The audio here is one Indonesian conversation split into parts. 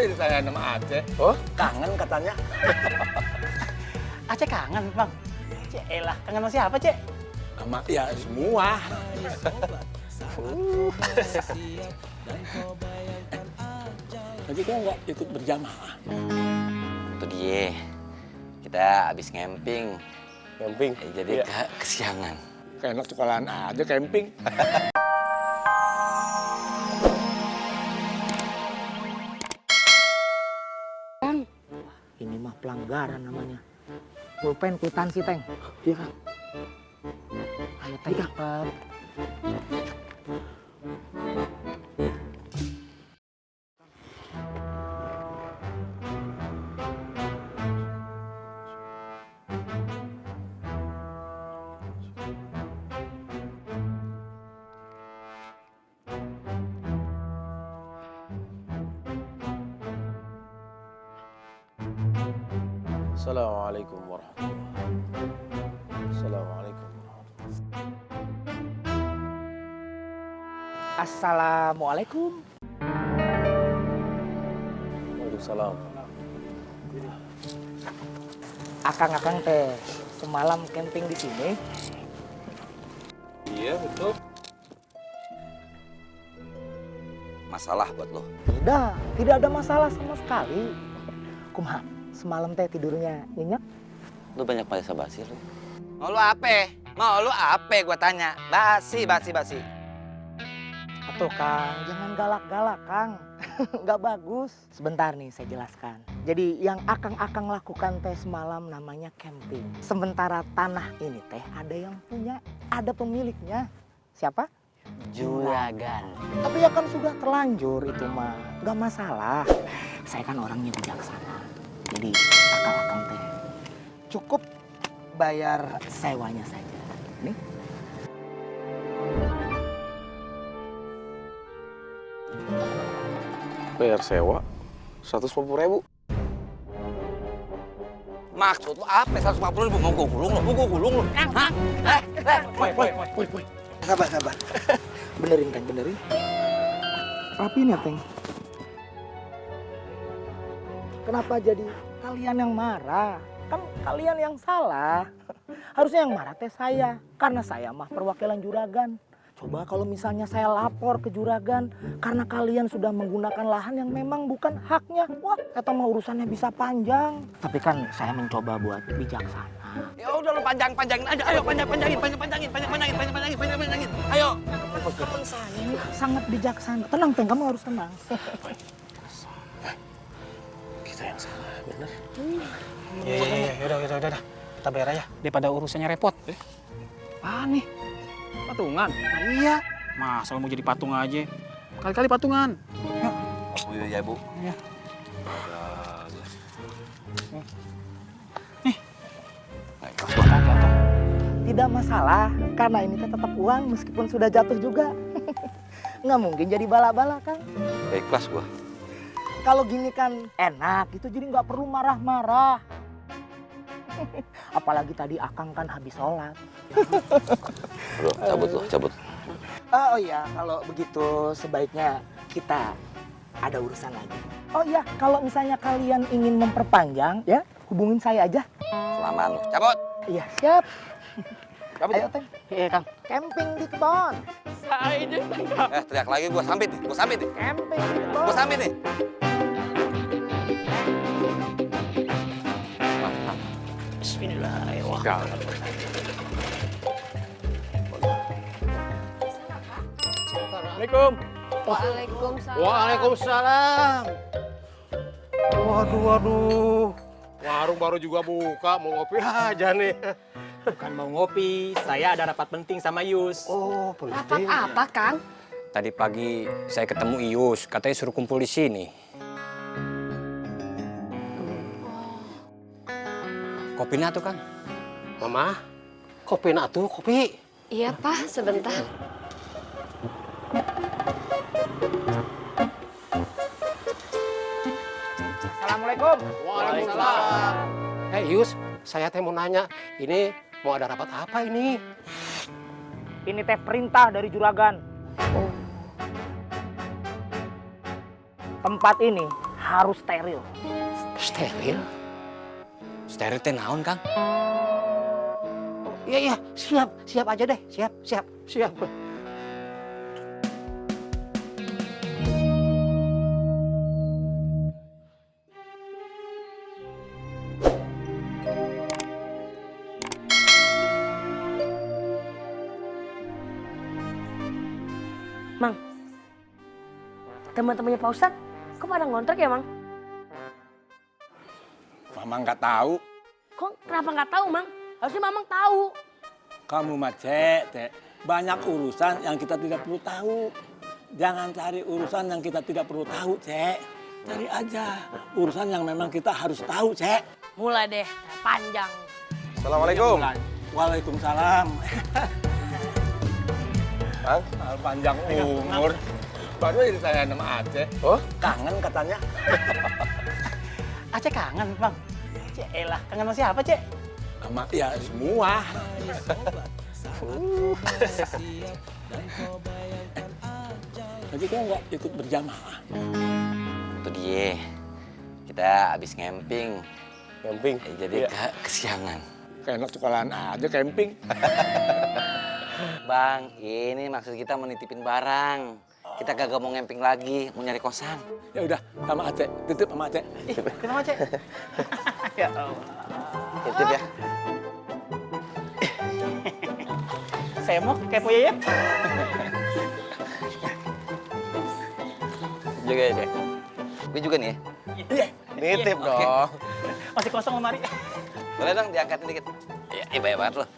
ini saya sama Aceh. Oh, kangen katanya. Aceh kangen, Bang. Cek elah, kangen sama siapa, Cek? Sama ya semua. Tadi kok nggak ikut berjamaah? Itu dia. Kita habis camping. Camping? Jadi Iya. kesiangan. Kayak enak sekolahan aja camping. Ini mah pelanggaran namanya. Pulpen kwitansi, Teng. Iya, Kang. Ayo, Teng, cepat. Assalamualaikum warahmatullahi wabarakatuh. Assalamualaikum warahmatullahi Assalamualaikum. Waalaikumsalam. Akang-akang teh semalam camping di sini. Iya, betul. Masalah buat lo. Tidak ada masalah sama sekali. Kumaha, semalam teh tidurnya nyenyak? Lu banyak basa-basi lu. Mau lu apa? Mau lu apa gua tanya? Basi. Atuh, Kang, jangan galak-galak, Kang. Nggak bagus. Sebentar nih, saya jelaskan. Jadi yang akang-akang lakukan teh semalam namanya camping. Sementara tanah ini teh ada yang punya, ada pemiliknya. Siapa? Juragan. Tapi ya kan sudah terlanjur itu mah, nggak masalah. Saya kan orangnya bijaksana. Jadi akang-akang teh cukup bayar sewanya saja. Nih. Bayar sewa 150.000. Maksud lu apa? 150.000 mau gua gulung lu. Hah? Woi. Sabar. Benerin, Teng, benerin. Rapiin ya, Teng. Kenapa jadi kalian yang marah? Kan kalian yang salah. Harusnya yang marah teh saya. Karena saya mah perwakilan juragan. Coba kalau misalnya saya lapor ke juragan karena kalian sudah menggunakan lahan yang memang bukan haknya. Wah, kata mah urusannya bisa panjang. Tapi kan saya mencoba buat bijaksana. Ya udah lu panjangin aja. Ayo panjangin. Ayo. Teman saya ini sangat bijaksana. Tenang, Teng, kamu harus tenang. Kita yang salah, bener. Ya, udah. Kita bayar aja daripada urusannya repot. Apaan nih? Patungan? Nah, iya. Masa lo mau jadi patung aja? Kali-kali patungan. Yuk. Oh iya, Bu. Ya. Tidak masalah, karena ini teh tetap uang meskipun sudah jatuh juga. Nggak mungkin jadi bala-bala, kan? Ikhlas gua. Kalau gini kan enak, itu jadi nggak perlu marah-marah. Apalagi tadi Akang kan habis sholat. Bro, cabut. Oh iya, kalau begitu sebaiknya kita ada urusan lagi. Oh iya, kalau misalnya kalian ingin memperpanjang, ya hubungin saya aja. Selamat lu. Cabut. Iya, siap. Cabut. Ayo, Teng. Iya, Kang. Camping di kebon. Teriak lagi gua sambit nih. Camping di kebon. Gua sambit nih. Bismillahirrahmanirrahim. Assalamualaikum. Waalaikumsalam. Waalaikumsalam. Waduh. Warung baru juga buka, mau ngopi aja nih. Bukan mau ngopi, saya ada rapat penting sama Yus. Oh, Rapat apa, Kang? Tadi pagi saya ketemu Ius, katanya suruh kumpul di sini. Kopinya tuh, Kang. Mama, kopi nak tuh, kopi. Iya, Pak, sebentar. Assalamualaikum. Waalaikumsalam. Yus, saya teh mau nanya, ini mau ada rapat apa ini? Ini teh perintah dari juragan. Tempat ini harus steril. Steril? Steril teh naon, Kang? Oh, iya, siap aja deh, siap. Mang, teman-temannya Pak Ustadz, kok pada ngontrak ya, Mang? Mama nggak tahu. Kok kenapa nggak tahu, Mang? Harusnya Mamang tahu. Kamu mah Cek. Banyak urusan yang kita tidak perlu tahu. Jangan cari urusan yang kita tidak perlu tahu, Cek. Cari aja urusan yang memang kita harus tahu, Cek. Mulai deh, panjang. Assalamualaikum. Waalaikumsalam. Bang, Panjang umur. Baru ditanya sama Aceh. oh, Kangen katanya. Aceh kangen, Bang. Elah, kangen sama siapa, Cek? Sama ya semua. Tadi kau nggak ikut berjamaah? Itu dia. Kita habis camping. camping. Jadi Iya. kesiangan. Kayak sekolahan aja camping. Bang, ini maksud kita menitipin barang. Kita kagak mau camping lagi, mau nyari kosan. Ya udah, sama Aceh. Titip sama Aceh. Kenapa, Cek? Ya Allah. Titip ya. Saya mau kepo ya. Juga ya, Dek. Gue juga nih ya. Nitip Oke. dong. Masih kosong lemari. Boleh dong diangkatin dikit. Iya, banyak banget loh.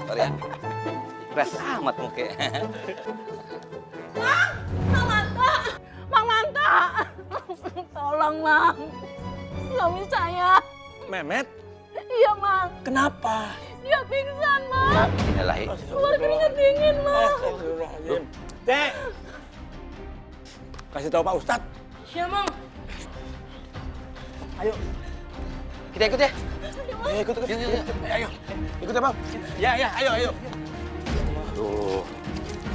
Sorry ya. Keras amat muka. Mang Manta! Tolong, Mang. Suami saya. Mehmet, Iya, Mang. kenapa? Dia pingsan, Mang. Innalillahi. Keluar keringat dingin, Mang. Astagfirullahaladzim. Cek, kasih tahu Pak Ustadz. Iya, Mang. Ayo, Kita ikut ya. ikut. Ayo, ikut ya Bang. Ya, ayo. Aduh.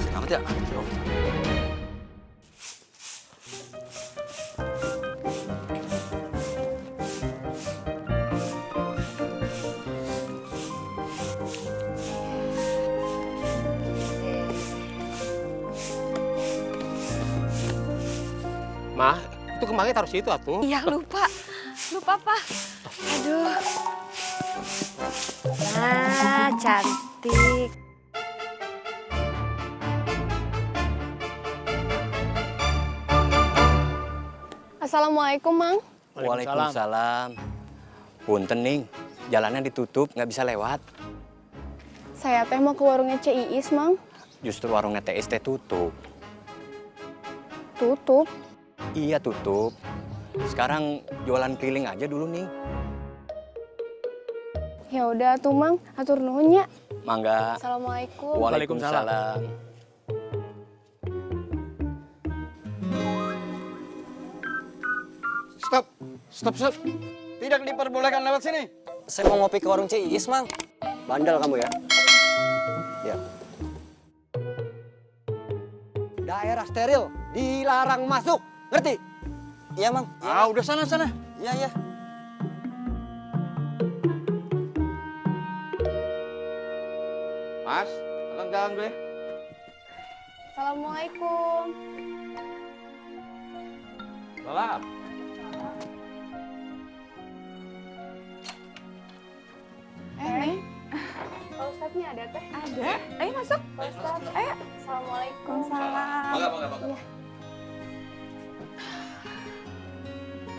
Selamat ya. Mah, itu kembangnya taruh situ atuh. Iya, lupa, Pak. Aduh. Nah, cantik. Assalamualaikum, Mang. Waalaikumsalam. Punten ning, jalannya ditutup, nggak bisa lewat. Saya teh mau ke warungnya Iis, Mang. Justru warungnya TS teh tutup. Tutup. Iya tutup. Sekarang jualan keliling aja dulu nih. Ya udah tuh, Mang. Atur nuhun ya. Mangga. Assalamualaikum. Waalaikumsalam. Stop. Tidak diperbolehkan lewat sini. Saya mau ngopi ke warung Ciis, Mang. Bandel kamu ya? Ya. Daerah steril, dilarang masuk. Ngerti? Iya, Mang. Udah sana. Iya. Mas, akang jalan dulu ya. Assalamualaikum. Salam. Neng. Pak Ustadznya ada teh? Ada. Ayo masuk. Pak Ustadz, ayo. Assalamualaikum. Salam. Bangga.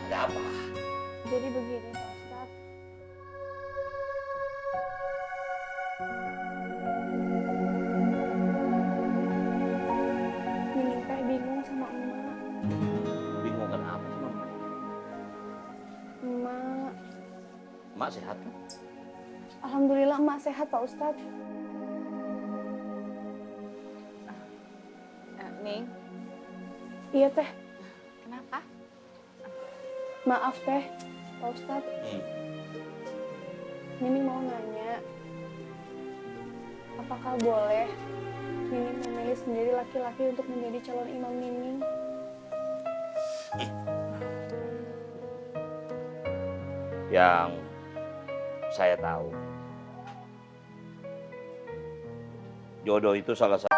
Ada apa? Jadi begini, Pak Ustadz. Mimin teh bingung sama emak. Bingung kenapa sih, Mama? Emak, Mak sehat kan? alhamdulillah emak sehat, Pak Ustadz. Ning, Iya teh, kenapa? maaf teh, Pak Ustadz. Mimin mau nanya, apakah boleh Mimin memilih sendiri laki-laki untuk menjadi calon imam Mimin? Yang saya tahu, jodoh itu salah satu